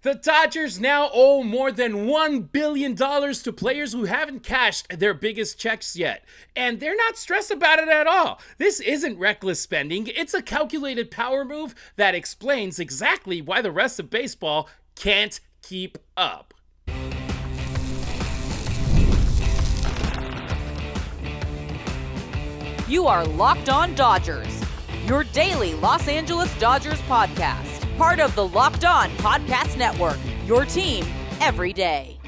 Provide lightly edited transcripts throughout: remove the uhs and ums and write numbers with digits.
The Dodgers now owe more than $1 billion to players who haven't cashed their biggest checks yet. And they're not stressed about it at all. This isn't reckless spending, it's a calculated power move that explains exactly why the rest of baseball can't keep up. You are Locked On Dodgers, your daily Los Angeles Dodgers podcast. Part of the Locked On Podcast Network, your team every day.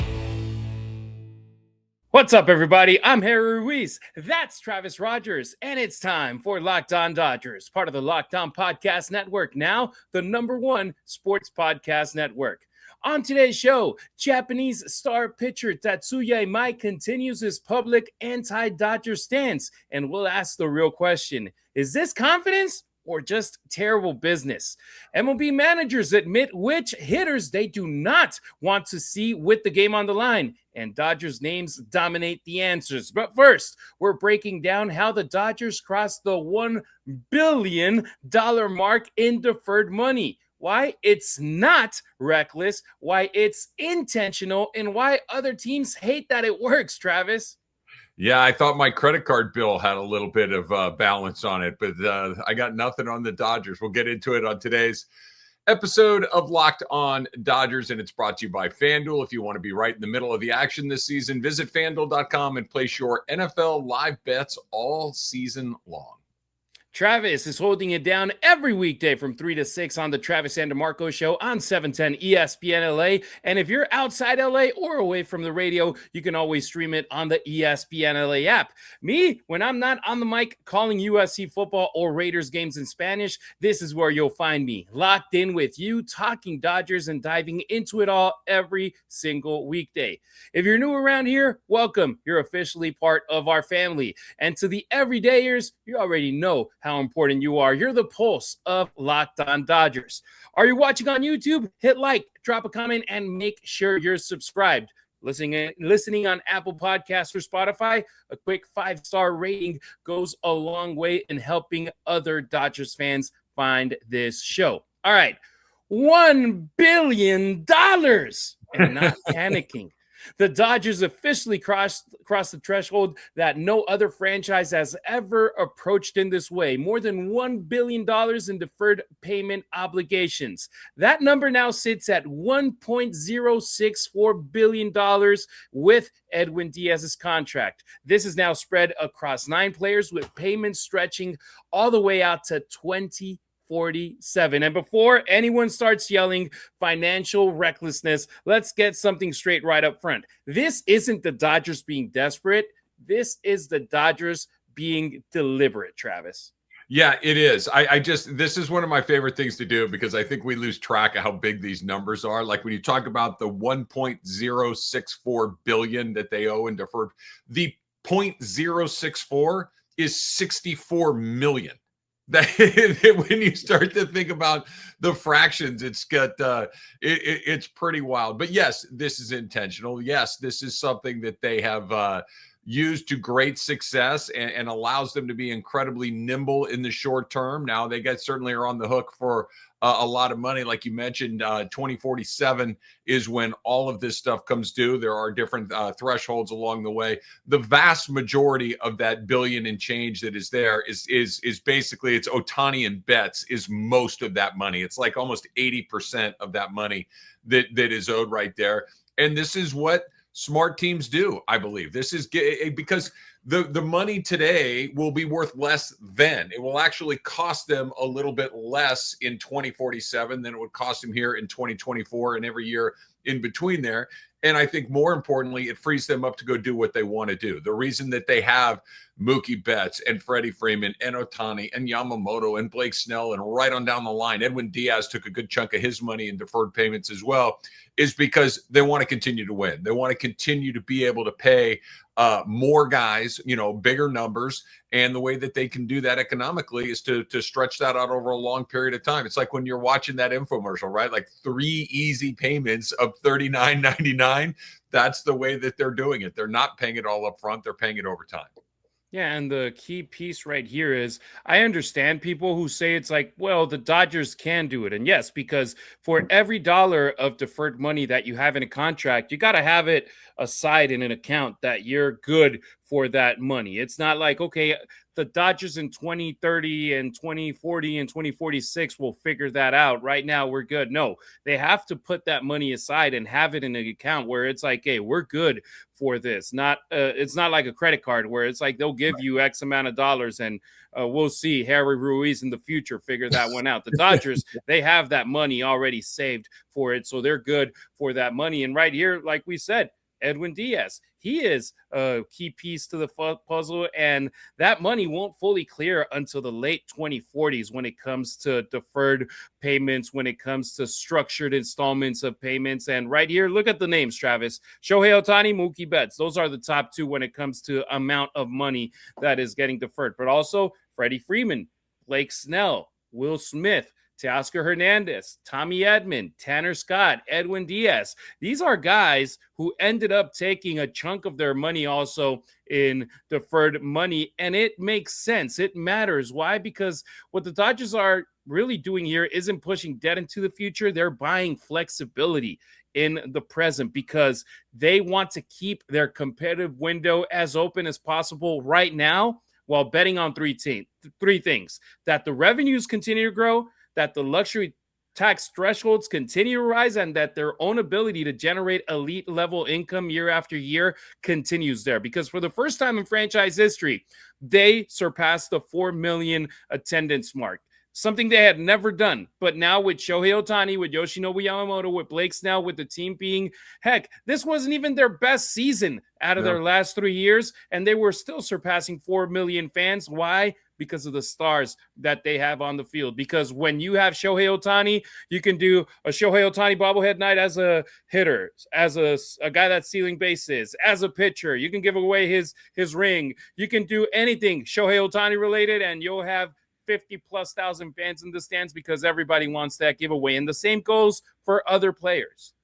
What's up, everybody? I'm Harry Ruiz. That's Travis Rodgers, and it's time for Locked On Dodgers, part of the Locked On Podcast Network, now the #1 sports podcast network. On today's show, Japanese star pitcher Tatsuya Imai continues his public anti-Dodger stance, and we'll ask the real question: is this confidence or just terrible business? MLB managers admit which hitters they do not want to see with the game on the line, and Dodgers names dominate the answers. But first, we're breaking down how the Dodgers crossed the $1 billion mark in deferred money, why it's not reckless, why it's intentional, and why other teams hate that it works, Travis. Yeah, I thought my credit card bill had a little bit of balance on it, but I got nothing on the Dodgers. We'll get into it on today's episode of Locked On Dodgers, and it's brought to you by FanDuel. If you want to be right in the middle of the action this season, visit FanDuel.com and place your NFL live bets all season long. Travis is holding it down every weekday from 3 to 6 on the Travis and DeMarco Show on 710 ESPN LA. And if you're outside LA or away from the radio, you can always stream it on the ESPN LA app. Me, when I'm not on the mic calling USC football or Raiders games in Spanish, this is where you'll find me, locked in with you, talking Dodgers and diving into it all every single weekday. If you're new around here, welcome. You're officially part of our family. And to the everydayers, you already know how important you are. You're the pulse of Locked On Dodgers. Are you watching on YouTube? Hit like, drop a comment, and make sure you're subscribed. Listening on Apple Podcasts or Spotify, a quick 5-star rating goes a long way in helping other Dodgers fans find this show. All right, $1 billion and not panicking. The Dodgers officially crossed the threshold that no other franchise has ever approached in this way. More than $1 billion in deferred payment obligations. That number now sits at $1.064 billion with Edwin Diaz's contract. This is now spread across 9 players with payments stretching all the way out to 2047. And before anyone starts yelling financial recklessness, let's get something straight right up front. This isn't the Dodgers being desperate. This is the Dodgers being deliberate, Travis. Yeah, it is. This is one of my favorite things to do because I think we lose track of how big these numbers are. Like when you talk about the $1.064 billion that they owe in deferred, the 0.064 is 64 million. That when you start to think about the fractions, it's pretty wild. But yes, this is intentional. Yes, this is something that they have used to great success and allows them to be incredibly nimble in the short term. Now they certainly are on the hook for a lot of money. Like you mentioned, 2047 is when all of this stuff comes due. There are different thresholds along the way. The vast majority of that billion and change that is there is basically it's Ohtani and Betts is most of that money. It's like almost 80% of that money that is owed right there. And this is what smart teams do, I believe. This is because the money today will be worth less then. It will actually cost them a little bit less in 2047 than it would cost them here in 2024 and every year in between there. And I think more importantly, it frees them up to go do what they want to do. The reason that they have Mookie Betts and Freddie Freeman and Ohtani and Yamamoto and Blake Snell and right on down the line, Edwin Diaz took a good chunk of his money in deferred payments as well, is because they want to continue to win. They want to continue to be able to pay more guys, bigger numbers. And the way that they can do that economically is to stretch that out over a long period of time. It's like when you're watching that infomercial, right? Like 3 easy payments of $39.99. That's the way that they're doing it. They're not paying it all up front. They're paying it over time. Yeah, and the key piece right here is I understand people who say it's like, well, the Dodgers can do it. And yes, because for every dollar of deferred money that you have in a contract, you got to have it aside in an account that you're good for that money. It's not like, okay, the Dodgers in 2030 and 2040 and 2046 will figure that out. Right now, we're good. No, they have to put that money aside and have it in an account where it's like, hey, we're good for this. Not it's not like a credit card where it's like they'll give you X amount of dollars and we'll see Harry Ruiz in the future figure that one out. The Dodgers, they have that money already saved for it, so they're good for that money. And right here, like we said, Edwin Diaz, he is a key piece to the puzzle, and that money won't fully clear until the late 2040s when it comes to deferred payments, when it comes to structured installments of payments. And right here, look at the names, Travis. Shohei Ohtani, Mookie Betts. Those are the top two when it comes to amount of money that is getting deferred. But also Freddie Freeman, Blake Snell, Will Smith, Teoscar Hernandez, Tommy Edman, Tanner Scott, Edwin Diaz. These are guys who ended up taking a chunk of their money also in deferred money, and it makes sense. It matters. Why? Because what the Dodgers are really doing here isn't pushing debt into the future. They're buying flexibility in the present because they want to keep their competitive window as open as possible right now while betting on three things: that the revenues continue to grow, that the luxury tax thresholds continue to rise, and that their own ability to generate elite level income year after year continues there. Because for the first time in franchise history, they surpassed the 4 million attendance mark. Something they had never done. But now with Shohei Ohtani, with Yoshinobu Yamamoto, with Blake Snell, with the team being, heck, this wasn't even their best season out of their last 3 years, and they were still surpassing 4 million fans. Why? Because of the stars that they have on the field. Because when you have Shohei Ohtani, you can do a Shohei Ohtani bobblehead night as a hitter, as a guy that's stealing bases, as a pitcher. You can give away his ring. You can do anything Shohei Ohtani related, and you'll have 50+ thousand fans in the stands because everybody wants that giveaway. And the same goes for other players.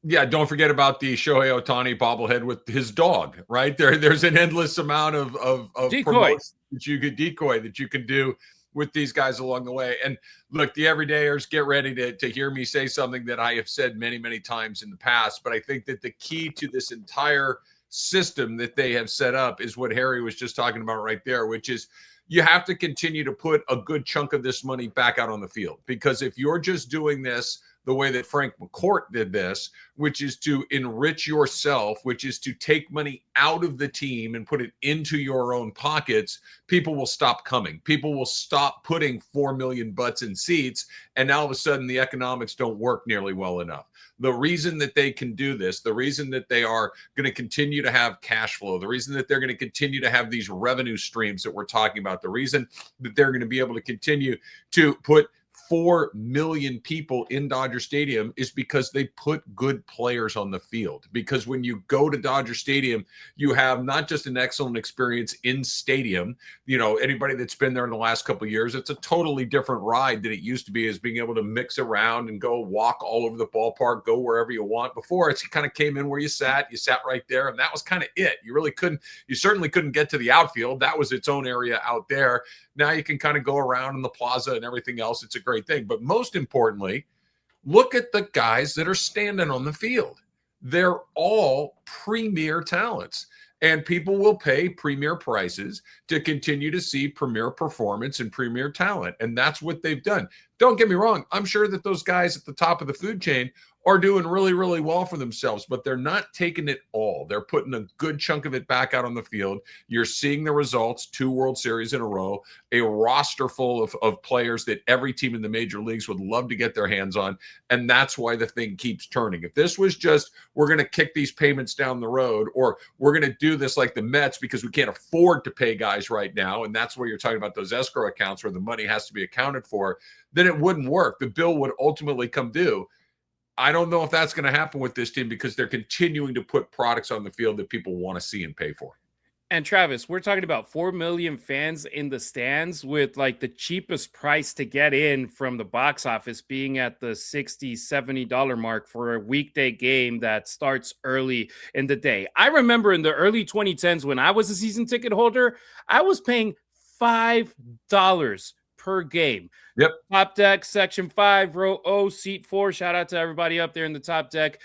Yeah, don't forget about the Shohei Ohtani bobblehead with his dog, right? There's an endless amount of Decoy that you can do with these guys along the way. And look, the everydayers, get ready to hear me say something that I have said many, many times in the past. But I think that the key to this entire system that they have set up is what Harry was just talking about right there, which is you have to continue to put a good chunk of this money back out on the field. Because if you're just doing this the way that Frank McCourt did this, which is to enrich yourself, which is to take money out of the team and put it into your own pockets, people will stop coming. People will stop putting 4 million butts in seats, and now all of a sudden the economics don't work nearly well enough. The reason that they can do this, the reason that they are going to continue to have cash flow, the reason that they're going to continue to have these revenue streams that we're talking about, the reason that they're going to be able to continue to put 4 million people in Dodger Stadium is because they put good players on the field. Because when you go to Dodger Stadium, you have not just an excellent experience in stadium. You know, anybody that's been there in the last couple of years, it's a totally different ride than it used to be, as being able to mix around and go walk all over the ballpark, go wherever you want. Before, it's, you kind of came in where you sat right there, and that was kind of it. You certainly couldn't get to the outfield. That was its own area out there. Now you can kind of go around in the plaza and everything else. It's a great thing. But most importantly, look at the guys that are standing on the field. They're all premier talents, and people will pay premier prices to continue to see premier performance and premier talent. And that's what they've done. Don't get me wrong. I'm sure that those guys at the top of the food chain are doing really, really well for themselves, but they're not taking it all. They're putting a good chunk of it back out on the field. You're seeing the results, 2 World Series in a row, a roster full of players that every team in the major leagues would love to get their hands on. And that's why the thing keeps turning. If this was just, we're going to kick these payments down the road, or we're going to do this like the Mets because we can't afford to pay guys right now, and that's where you're talking about those escrow accounts where the money has to be accounted for, then it wouldn't work. The bill would ultimately come due. I don't know if that's going to happen with this team because they're continuing to put products on the field that people want to see and pay for. And Travis, we're talking about 4 million fans in the stands with like the cheapest price to get in from the box office being at the $60, $70 mark for a weekday game that starts early in the day. I remember in the early 2010s when I was a season ticket holder, I was paying $5 per game. Yep. Top deck, section 5, row O, seat 4. Shout out to everybody up there in the top deck.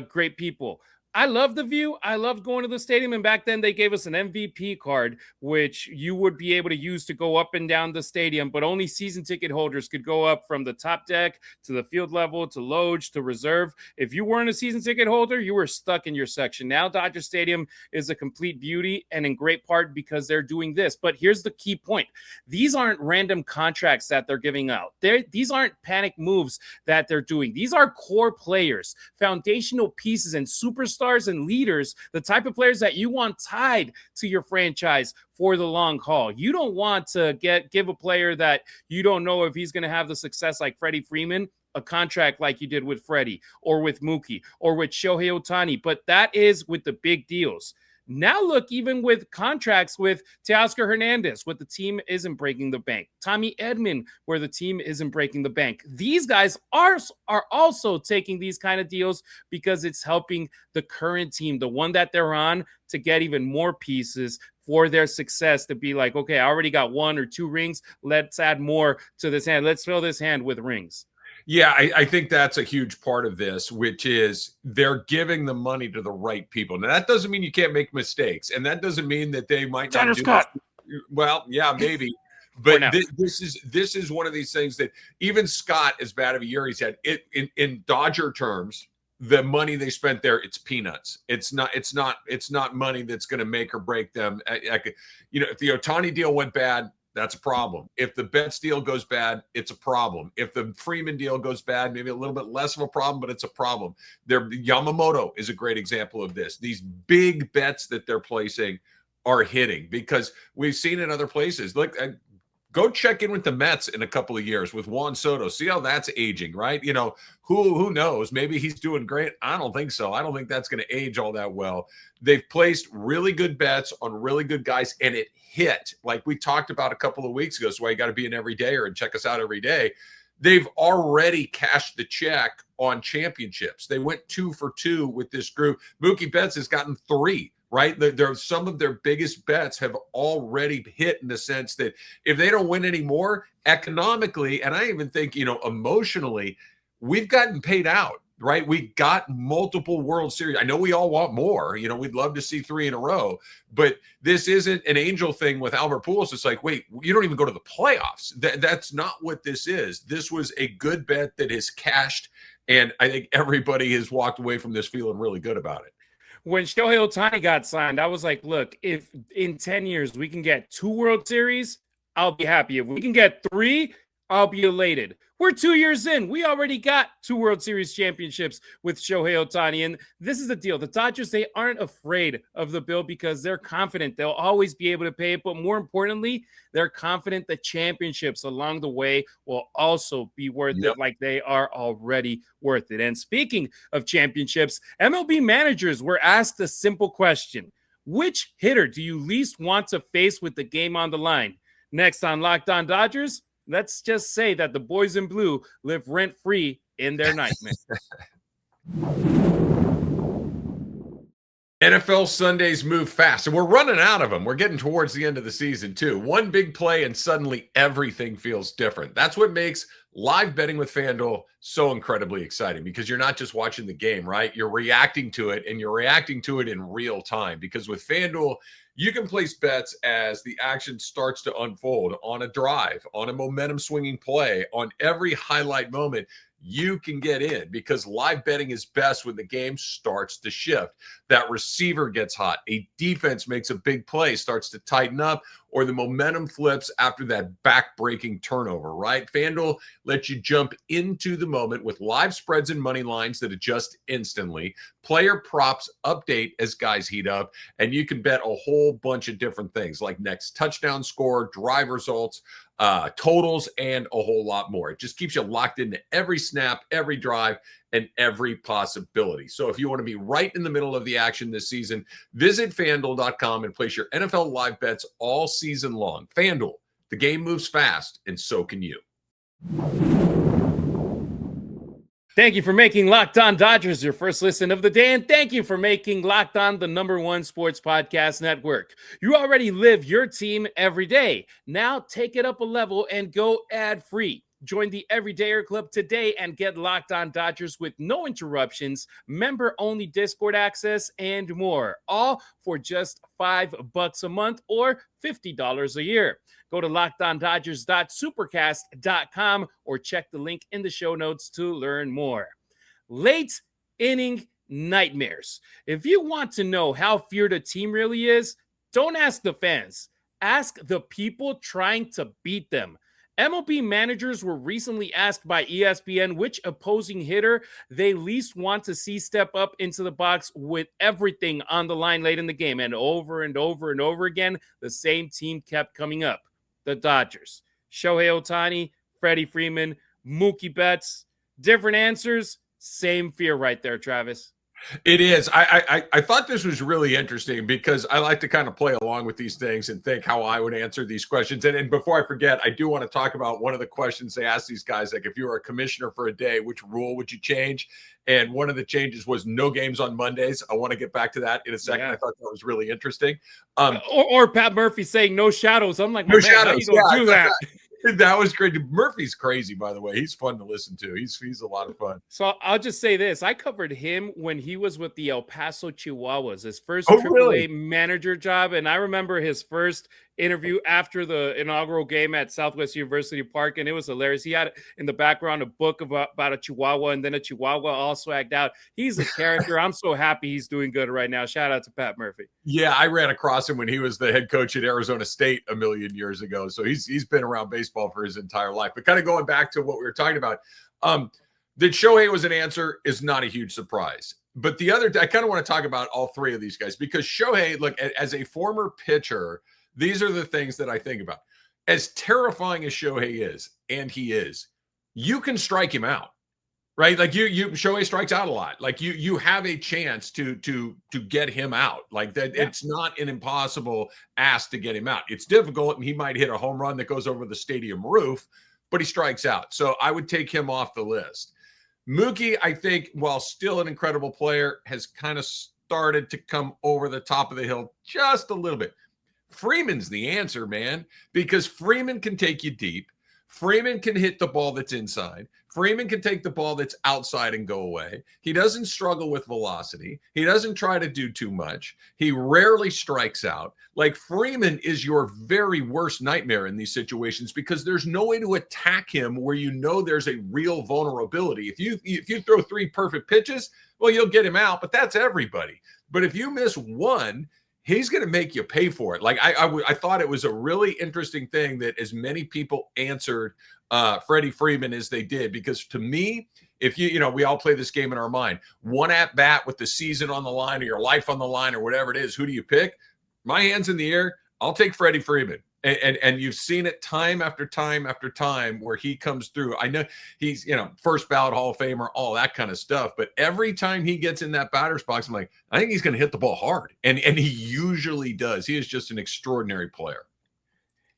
Great people. I love the view. I loved going to the stadium. And back then they gave us an MVP card, which you would be able to use to go up and down the stadium, but only season ticket holders could go up from the top deck to the field level, to loge, to reserve. If you weren't a season ticket holder, you were stuck in your section. Now Dodger Stadium is a complete beauty, and in great part because they're doing this. But here's the key point. These aren't random contracts that they're giving out. These aren't panic moves that they're doing. These are core players, foundational pieces, and superstars and leaders, the type of players that you want tied to your franchise for the long haul. You don't want to give a player that you don't know if he's going to have the success like Freddie Freeman a contract like you did with Freddie or with Mookie or with Shohei Ohtani, but that is with the big deals. Now look, even with contracts with Teoscar Hernandez, where the team isn't breaking the bank. Tommy Edman, where the team isn't breaking the bank. These guys are also taking these kind of deals because it's helping the current team, the one that they're on, to get even more pieces for their success, to be like, okay, I already got 1 or 2 rings. Let's add more to this hand. Let's fill this hand with rings. Yeah, I think that's a huge part of this, which is they're giving the money to the right people. Now, that doesn't mean you can't make mistakes, and that doesn't mean that they might not do Scott. Well, yeah, maybe. But this is one of these things that even Scott, as bad of a year he's had, in Dodger terms, the money they spent there, it's peanuts. It's not money that's going to make or break them. If the Ohtani deal went bad, that's a problem. If the Betts deal goes bad, it's a problem. If the Freeman deal goes bad, maybe a little bit less of a problem, but it's a problem. Yamamoto is a great example of this. These big bets that they're placing are hitting because we've seen in other places. Look, go check in with the Mets in a couple of years with Juan Soto. See how that's aging, right? Who knows? Maybe he's doing great. I don't think so. I don't think that's going to age all that well. They've placed really good bets on really good guys, and it hit. Like we talked about a couple of weeks ago, so why you got to be an everydayer and check us out every day. They've already cashed the check on championships. They went 2 for 2 with this group. Mookie Betts has gotten 3. Right? Some of their biggest bets have already hit in the sense that if they don't win anymore economically, and I even think, emotionally, we've gotten paid out, right? We got multiple World Series. I know we all want more. We'd love to see 3 in a row, but this isn't an angel thing with Albert Pujols. It's like, wait, you don't even go to the playoffs. That's not what this is. This was a good bet that is cashed, and I think everybody has walked away from this feeling really good about it. When Shohei Ohtani got signed, I was like, look, if in 10 years we can get 2 World Series, I'll be happy. If we can get 3, I'll be elated. We're 2 years in. We already got 2 World Series championships with Shohei Ohtani. And this is the deal. The Dodgers, they aren't afraid of the bill because they're confident they'll always be able to pay it. But more importantly, they're confident the championships along the way will also be worth it, like they are already worth it. And speaking of championships, MLB managers were asked a simple question. Which hitter do you least want to face with the game on the line? Next on Locked On Dodgers, let's just say that the boys in blue live rent-free in their nightmare. NFL Sundays move fast, and we're running out of them. We're getting towards the end of the season, too. One big play, and suddenly everything feels different. That's what makes live betting with FanDuel so incredibly exciting, because you're not just watching the game, right? You're reacting to it, and you're reacting to it in real time, because with FanDuel, you can place bets as the action starts to unfold on a drive, on a momentum swinging play, on every highlight moment. You can get in because live betting is best when the game starts to shift. That receiver gets hot, a defense makes a big play, starts to tighten up, or the momentum flips after that back-breaking turnover, right? FanDuel lets you jump into the moment with live spreads and money lines that adjust instantly. Player props update as guys heat up, and you can bet a whole bunch of different things like next touchdown score, drive results, totals, and a whole lot more. It just keeps you locked into every snap, every drive, and every possibility. So if you want to be right in the middle of the action this season, visit FanDuel.com and place your NFL live bets all season long. FanDuel, the game moves fast, and so can you. Thank you for making Locked On Dodgers your first listen of the day, and thank you for making Locked On the #1 sports podcast network. You already live your team every day. Now take it up a level and go ad-free. Join the Everydayer Club today and get Locked On Dodgers with no interruptions, member-only Discord access, and more. All for just $5 a month or $50 a year. Go to LockedOnDodgers.supercast.com or check the link in the show notes to learn more. Late inning nightmares. If you want to know how feared a team really is, don't ask the fans. Ask the people trying to beat them. MLB managers were recently asked by ESPN which opposing hitter they least want to see step up into the box with everything on the line late in the game. And over and over and over again, the same team kept coming up. The Dodgers. Shohei Ohtani, Freddie Freeman, Mookie Betts. Different answers, same fear right there, Travis. It is. I thought this was really interesting because I like to kind of play along with these things and think how I would answer these questions. And before I forget, I do want to talk about one of the questions they asked these guys, like if you were a commissioner for a day, which rule would you change? And one of the changes was no games on Mondays. I want to get back to that in a second. Yeah. I thought that was really interesting. Or Pat Murphy saying no shadows. I'm like, no shadows. How you gonna do that? That was great. Murphy's crazy, by the way. He's fun to listen to. He's a lot of fun. So I'll just say this. I covered him when he was with the El Paso Chihuahuas, his first AAA manager job. And I remember his first interview after the inaugural game at Southwest University Park, and it was hilarious. He had in the background a book about a Chihuahua, and then a Chihuahua all swagged out. He's a character. I'm so happy he's doing good right now. Shout out to Pat Murphy. Yeah, I ran across him when he was the head coach at Arizona State a million years ago. So he's been around baseball for his entire life. But kind of going back to what we were talking about, that Shohei was an answer is not a huge surprise. But the other, I kind of want to talk about all three of these guys because Shohei, look, as a former pitcher, these are the things that I think about. As terrifying as Shohei is, and he is, you can strike him out, right? Like Shohei strikes out a lot. Like you have a chance to get him out. Like that, yeah. It's not an impossible ask to get him out. It's difficult, and he might hit a home run that goes over the stadium roof, but he strikes out. So I would take him off the list. Mookie, I think, while still an incredible player, has kind of started to come over the top of the hill just a little bit. Freeman's the answer, man, because Freeman can take you deep. Freeman can hit the ball that's inside. Freeman can take the ball that's outside and go away. He doesn't struggle with velocity. He doesn't try to do too much. He rarely strikes out. Like, Freeman is your very worst nightmare in these situations because there's no way to attack him where you know there's a real vulnerability. If you throw 3 perfect pitches, well, you'll get him out, but that's everybody. But if you miss one, he's going to make you pay for it. Like I thought it was a really interesting thing that as many people answered Freddie Freeman as they did, because to me, if we all play this game in our mind, one at bat with the season on the line or your life on the line or whatever it is, who do you pick? My hand's in the air. I'll take Freddie Freeman. And you've seen it time after time after time where he comes through. I know he's, first ballot Hall of Famer, all that kind of stuff. But every time he gets in that batter's box, I'm like, I think he's going to hit the ball hard. And he usually does. He is just an extraordinary player.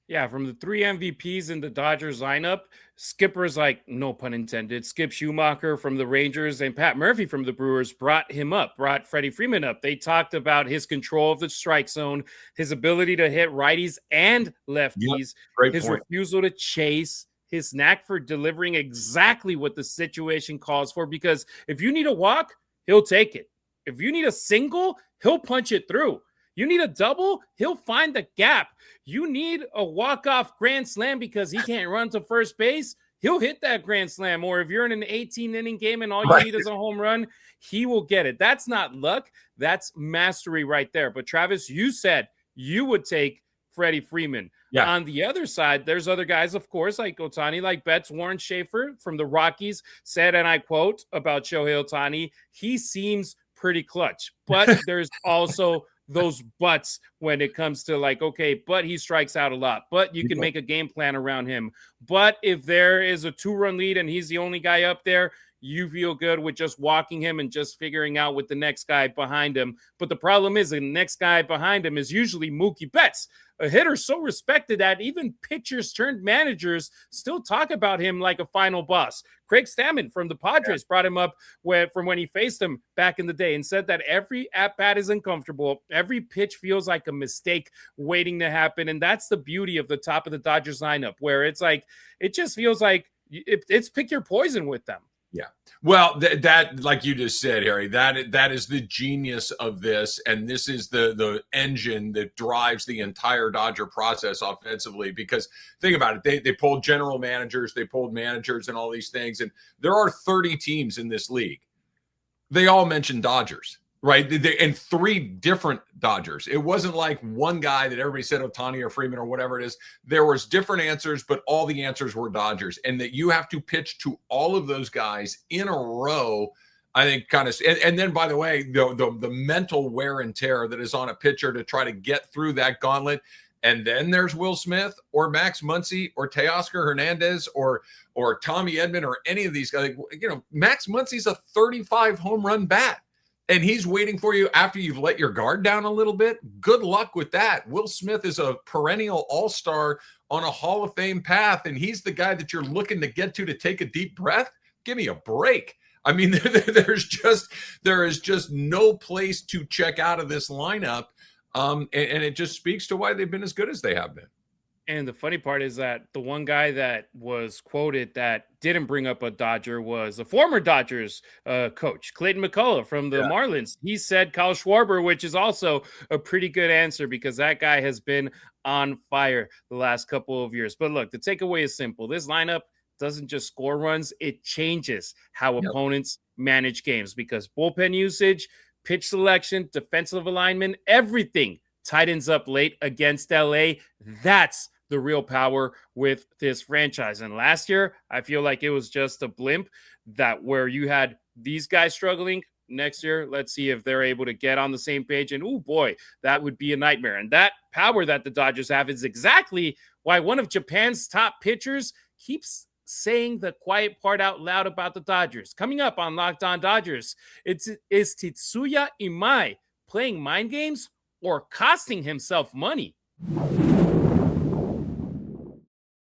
Yeah, from the 3 MVPs in the Dodgers lineup, skippers like, no pun intended, Skip Schumacher from the Rangers and Pat Murphy from the Brewers brought Freddie Freeman up. They talked about his control of the strike zone, his ability to hit righties and lefties, his refusal to chase, his knack for delivering exactly what the situation calls for, because if you need a walk, he'll take it. If you need a single, he'll punch it through. You need a double, he'll find the gap. You need a walk-off grand slam because he can't run to first base, he'll hit that grand slam. Or if you're in an 18-inning game and all you need is a home run, he will get it. That's not luck. That's mastery right there. But Travis, you said you would take Freddie Freeman. Yeah. On the other side, there's other guys, of course, like Ohtani, like Betts. Warren Schaefer from the Rockies said, and I quote about Shohei Ohtani, he seems pretty clutch. But there's also those buts when it comes to like, okay, but he strikes out a lot, but you can make a game plan around him. But if there is a 2-run lead and he's the only guy up there, you feel good with just walking him and just figuring out with the next guy behind him. But the problem is the next guy behind him is usually Mookie Betts, a hitter so respected that even pitchers turned managers still talk about him like a final boss. Craig Stammen from the Padres brought him up from when he faced him back in the day and said that every at-bat is uncomfortable. Every pitch feels like a mistake waiting to happen. And that's the beauty of the top of the Dodgers lineup, where it's like, it just feels like it's pick your poison with them. Yeah. Well, that like you just said, Harry, that is the genius of this. And this is the engine that drives the entire Dodger process offensively. Because think about it, they pulled general managers, they pulled managers and all these things. And there are 30 teams in this league. They all mentioned Dodgers, right? And 3 different Dodgers. It wasn't like one guy that everybody said Ohtani or Freeman or whatever it is. There was different answers, but all the answers were Dodgers. And that you have to pitch to all of those guys in a row, I think kind of. And then, by the way, the mental wear and tear that is on a pitcher to try to get through that gauntlet. And then there's Will Smith or Max Muncy or Teoscar Hernandez or Tommy Edman or any of these guys. You know, Max Muncy's a 35 home run bat. And he's waiting for you after you've let your guard down a little bit. Good luck with that. Will Smith is a perennial all-star on a Hall of Fame path, and he's the guy that you're looking to get to take a deep breath. Give me a break. I mean, there is just no place to check out of this lineup, and it just speaks to why they've been as good as they have been. And the funny part is that the one guy that was quoted that didn't bring up a Dodger was a former Dodgers coach, Clayton McCullough from the Marlins. He said Kyle Schwarber, which is also a pretty good answer because that guy has been on fire the last couple of years. But look, the takeaway is simple. This lineup doesn't just score runs. It changes how opponents manage games because bullpen usage, pitch selection, defensive alignment, everything tightens up late against LA. That's the real power with this franchise. And last year, I feel like it was just a blimp that where you had these guys struggling. Next year, let's see if they're able to get on the same page. And oh boy, that would be a nightmare. And that power that the Dodgers have is exactly why one of Japan's top pitchers keeps saying the quiet part out loud about the Dodgers. Coming up on Locked On Dodgers, is Tetsuya Imai playing mind games or costing himself money?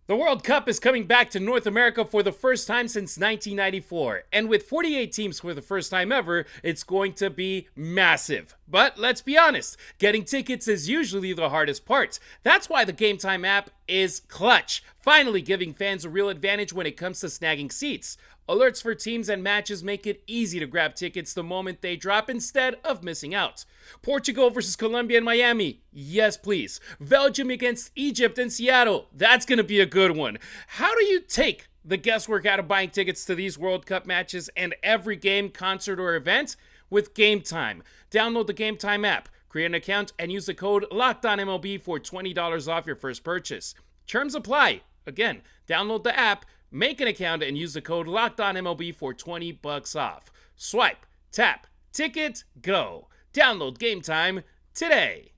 The World Cup is coming back to North America for the first time since 1994. And with 48 teams for the first time ever, it's going to be massive. But let's be honest, getting tickets is usually the hardest part. That's why the Gametime app is clutch, finally giving fans a real advantage when it comes to snagging seats. Alerts for teams and matches make it easy to grab tickets the moment they drop instead of missing out. Portugal versus Colombia and Miami. Yes, please. Belgium against Egypt and Seattle. That's going to be a good one. How do you take the guesswork out of buying tickets to these World Cup matches and every game, concert, or event? With Gametime. Download the Gametime app, create an account, and use the code LOCKEDONMLB for $20 off your first purchase. Terms apply. Again, download the app, make an account, and use the code LOCKEDONMLB for $20 off. Swipe, tap, ticket, go. Download Gametime today.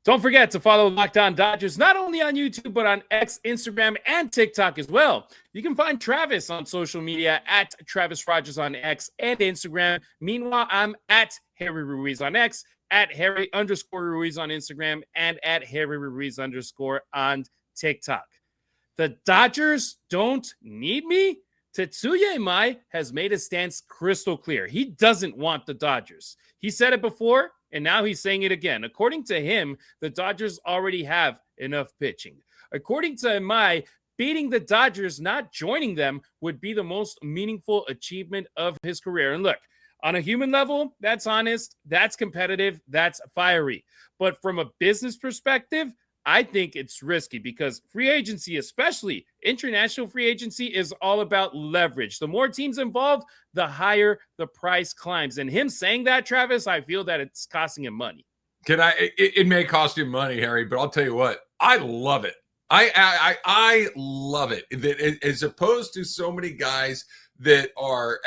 Don't forget to follow Locked On Dodgers not only on YouTube, but on X, Instagram, and TikTok as well. You can find Travis on social media at Travis Rodgers on X and Instagram. Meanwhile, I'm at Harry Ruiz on X, at Harry_Ruiz on Instagram, and at Harry Ruiz_ on TikTok. The Dodgers don't need me? Tatsuya Imai has made his stance crystal clear. He doesn't want the Dodgers. He said it before, and now he's saying it again. According to him, the Dodgers already have enough pitching. According to Imai, beating the Dodgers, not joining them, would be the most meaningful achievement of his career. And look, on a human level, that's honest, that's competitive, that's fiery. But from a business perspective, I think it's risky because free agency, especially international free agency, is all about leverage. The more teams involved, the higher the price climbs. And him saying that, Travis, I feel that it's costing him money. It may cost you money, Harry, but I'll tell you what, I love it. I love it. That as opposed to so many guys that are,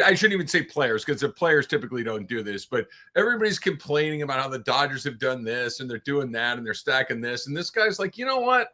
I shouldn't even say players because the players typically don't do this, but everybody's complaining about how the Dodgers have done this and they're doing that and they're stacking this. And this guy's like, you know what?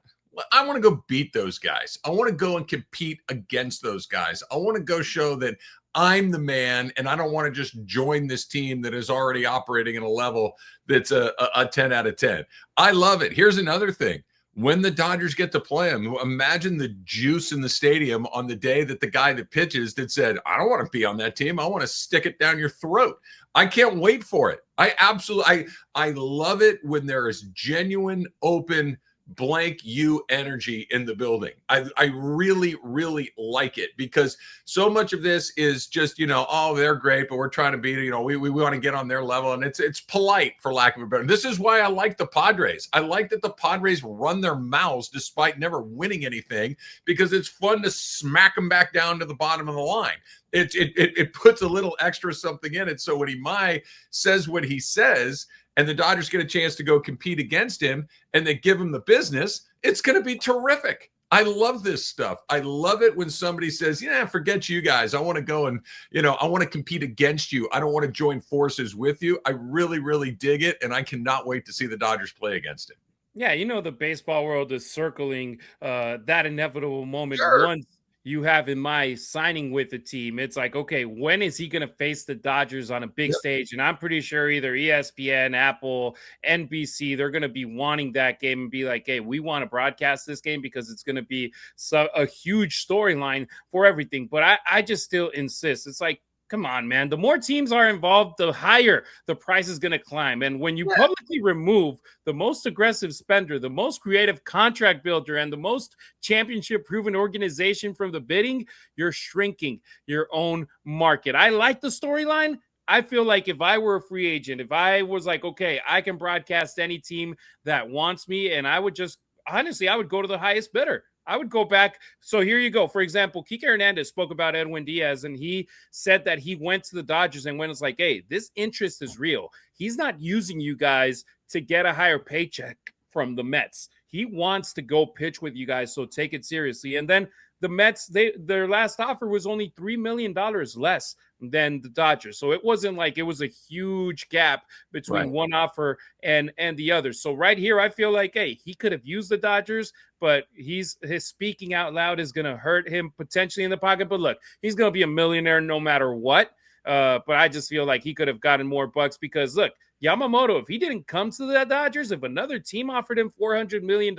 I want to go beat those guys. I want to go and compete against those guys. I want to go show that I'm the man, and I don't want to just join this team that is already operating at a level that's a 10 out of 10. I love it. Here's another thing. When the Dodgers get to play him, imagine the juice in the stadium on the day that the guy that pitches that said, I don't want to be on that team. I want to stick it down your throat. I can't wait for it. I love it when there is genuine, open, blank you energy in the building. I really, really like it because so much of this is just, oh, they're great, but we're trying to beat it. We want to get on their level, and it's polite, for lack of a better. This is why I like the Padres. I like that the Padres run their mouths despite never winning anything, because it's fun to smack them back down to the bottom of the line. It puts a little extra something in it. So when Imai says what he says, and the Dodgers get a chance to go compete against him and they give him the business, it's going to be terrific. I love this stuff. I love it when somebody says, forget you guys. I want to go and, I want to compete against you. I don't want to join forces with you. I really, really dig it. And I cannot wait to see the Dodgers play against it. Yeah, the baseball world is circling that inevitable moment. Sure. Once you have Imai signing with the team, it's like, okay, when is he going to face the Dodgers on a big stage? And I'm pretty sure either ESPN, Apple, NBC, they're going to be wanting that game and be like, hey, we want to broadcast this game because it's going to be a huge storyline for everything. But I just still insist. It's like, come on, man. The more teams are involved, the higher the price is going to climb. And when you publicly remove the most aggressive spender, the most creative contract builder, and the most championship-proven organization from the bidding, you're shrinking your own market. I like the storyline. I feel like if I were a free agent, if I was like, okay, I can broadcast any team that wants me, and I would just, honestly, I would go to the highest bidder. I would go back. So here you go. For example, Kike Hernandez spoke about Edwin Diaz, and he said that he went to the Dodgers and when it's like, hey, this interest is real. He's not using you guys to get a higher paycheck from the Mets. He wants to go pitch with you guys, so take it seriously. And then the Mets, their last offer was only $3 million less than the Dodgers. So it wasn't like it was a huge gap between one offer and the other. So right here, I feel like, hey, he could have used the Dodgers, but his speaking out loud is going to hurt him potentially in the pocket. But look, he's going to be a millionaire no matter what. But I just feel like he could have gotten more bucks because, look, Yamamoto, if he didn't come to the Dodgers, if another team offered him $400 million,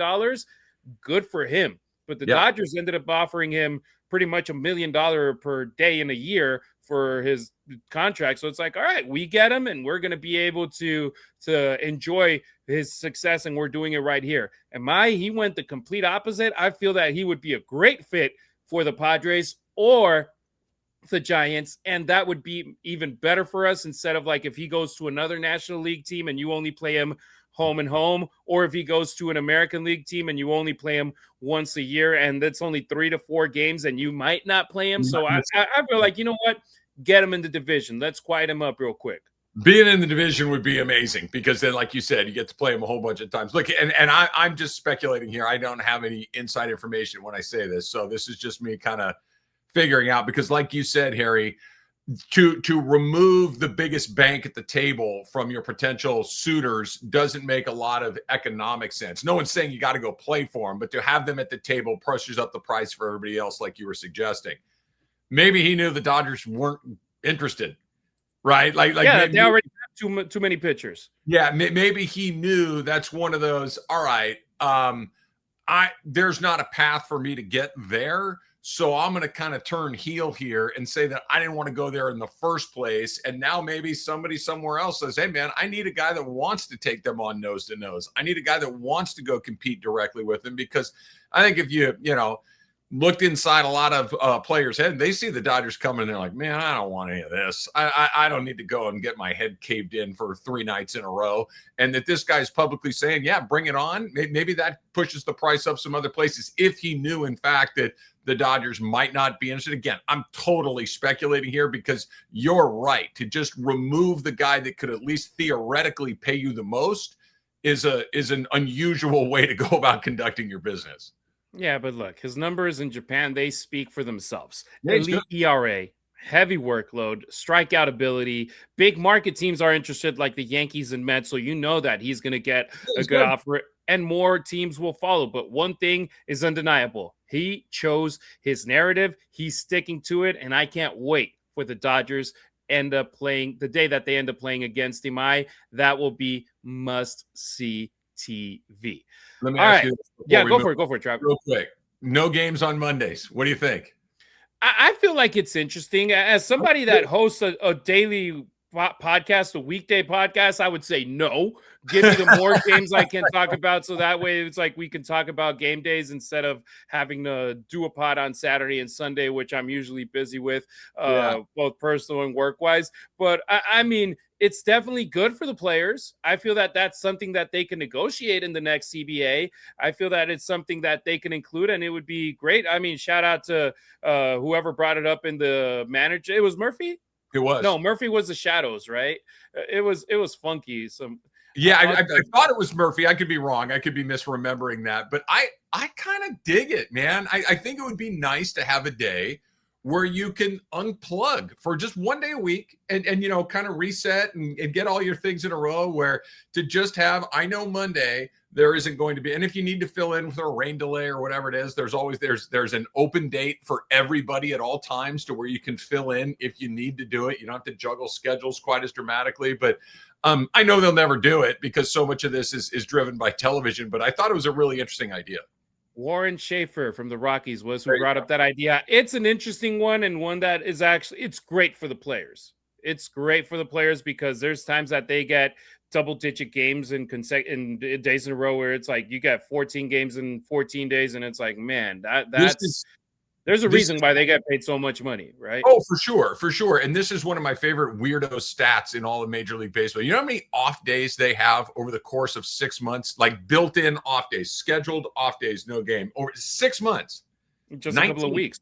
good for him. But the Dodgers ended up offering him pretty much $1 million per day in a year for his contract. So it's like, all right, we get him and we're going to be able to enjoy his success, and we're doing it right here. He went the complete opposite. I feel that he would be a great fit for the Padres or the Giants, and that would be even better for us instead of like if he goes to another National League team and you only play him home and home, or if he goes to an American League team and you only play him once a year and that's only 3 to 4 games and you might not play him. So I feel like, you know what? Get him in the division. Let's quiet him up real quick. Being in the division would be amazing because then, like you said, you get to play him a whole bunch of times. Look, and I'm just speculating here. I don't have any inside information when I say this. So this is just me kind of figuring out because like you said, Harry, to remove the biggest bank at the table from your potential suitors doesn't make a lot of economic sense. No one's saying you got to go play for them, but to have them at the table pressures up the price for everybody else, like you were suggesting. Maybe he knew the Dodgers weren't interested, right? Like maybe, they already have too many pitchers. Yeah, maybe he knew that's one of those. All right, there's not a path for me to get there. So I'm going to kind of turn heel here and say that I didn't want to go there in the first place. And now maybe somebody somewhere else says, hey, man, I need a guy that wants to take them on nose to nose. I need a guy that wants to go compete directly with them because I think if you looked inside a lot of players' head, they see the Dodgers coming and they're like, man, I don't want any of this. I don't need to go and get my head caved in for 3 nights in a row. And that this guy's publicly saying, yeah, bring it on. Maybe that pushes the price up some other places if he knew, in fact, that the Dodgers might not be interested. Again, I'm totally speculating here because you're right. To just remove the guy that could at least theoretically pay you the most is an unusual way to go about conducting your business. Yeah, but look, his numbers in Japan, they speak for themselves. Yeah, Elite ERA, heavy workload, strikeout ability. Big market teams are interested, like the Yankees and Mets. So you know that he's going to get a good offer, and more teams will follow. But one thing is undeniable. He chose his narrative. He's sticking to it. And I can't wait for the Dodgers end up playing the day that they end up playing against Imai. That will be must-see TV. Let me All ask right. you this Yeah, go for it, Trav. real quick. No games on Mondays. What do you think? I feel like it's interesting. As somebody that hosts a daily podcast, a weekday podcast, I would say no. Give me the more games I can talk about, so that way it's like we can talk about game days instead of having to do a pod on Saturday and Sunday, which I'm usually busy with, both personal and work-wise. But, I mean, it's definitely good for the players. I feel that that's something that they can negotiate in the next CBA. I feel that it's something that they can include, and it would be great. I mean, shout out to whoever brought it up in the manager. It was Murphy? It was. No, Murphy was the Shadows, right? It was funky. I thought it was Murphy. I could be wrong. I could be misremembering that. But I kind of dig it, man. I think it would be nice to have a day where you can unplug for just one day a week and kind of reset and get all your things in a row, where to just have, I know Monday there isn't going to be, and if you need to fill in with a rain delay or whatever it is, there's an open date for everybody at all times to where you can fill in if you need to do it. You don't have to juggle schedules quite as dramatically, but I know they'll never do it because so much of this is driven by television, but I thought it was a really interesting idea. Warren Schaefer from the Rockies was who brought up that idea. It's an interesting one, and one that is actually, it's great for the players. It's great for the players because there's times that they get double-digit games in days in a row where it's like you got 14 games in 14 days, and it's like, man, there's a reason why they get paid so much money, right? Oh, for sure. And this is one of my favorite weirdo stats in all of Major League Baseball. You know how many off days they have over the course of 6 months? Like built-in off days, scheduled off days, no game, over 6 months. Just 19, a couple of weeks.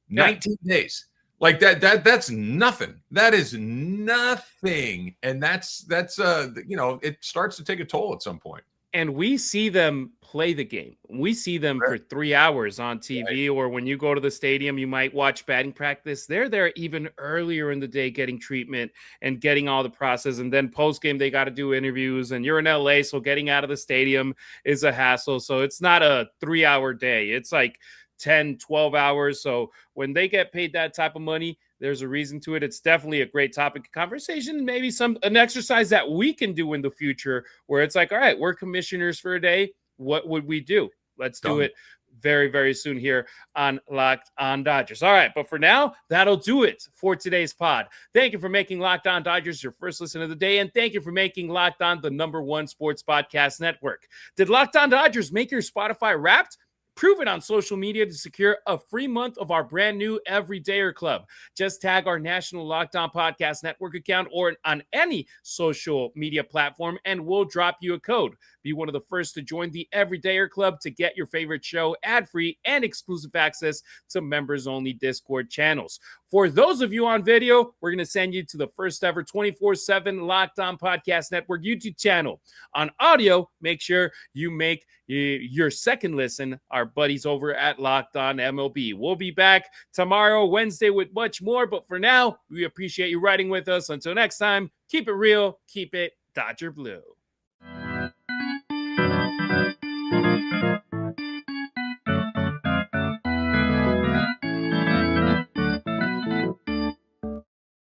19 days. Like that's nothing. That is nothing. And that's it starts to take a toll at some point. And we see them play the game. We see them for 3 hours on TV, or when you go to the stadium, you might watch batting practice. They're there even earlier in the day getting treatment and getting all the process. And then post-game, they got to do interviews. And you're in LA, so getting out of the stadium is a hassle. So it's not a 3-hour day. It's like 10, 12 hours. So when they get paid that type of money, there's a reason to it. It's definitely a great topic of conversation. Maybe an exercise that we can do in the future where it's like, all right, we're commissioners for a day. What would we do? Let's do it very, very soon here on Locked On Dodgers. All right, but for now, that'll do it for today's pod. Thank you for making Locked On Dodgers your first listen of the day, and thank you for making Locked On the #1 sports podcast network. Did Locked On Dodgers make your Spotify Wrapped? Prove it on social media to secure a free month of our brand new Everydayer Club. Just tag our national Locked On Podcast Network account or on any social media platform, and we'll drop you a code. Be one of the first to join the Everydayer Club to get your favorite show ad-free and exclusive access to members-only Discord channels. For those of you on video, we're going to send you to the first ever 24/7 Locked On Podcast Network YouTube channel. On audio, make sure you make your second listen our buddies over at Locked On MLB. We'll be back tomorrow, Wednesday, with much more. But for now, we appreciate you riding with us. Until next time, keep it real, keep it Dodger Blue.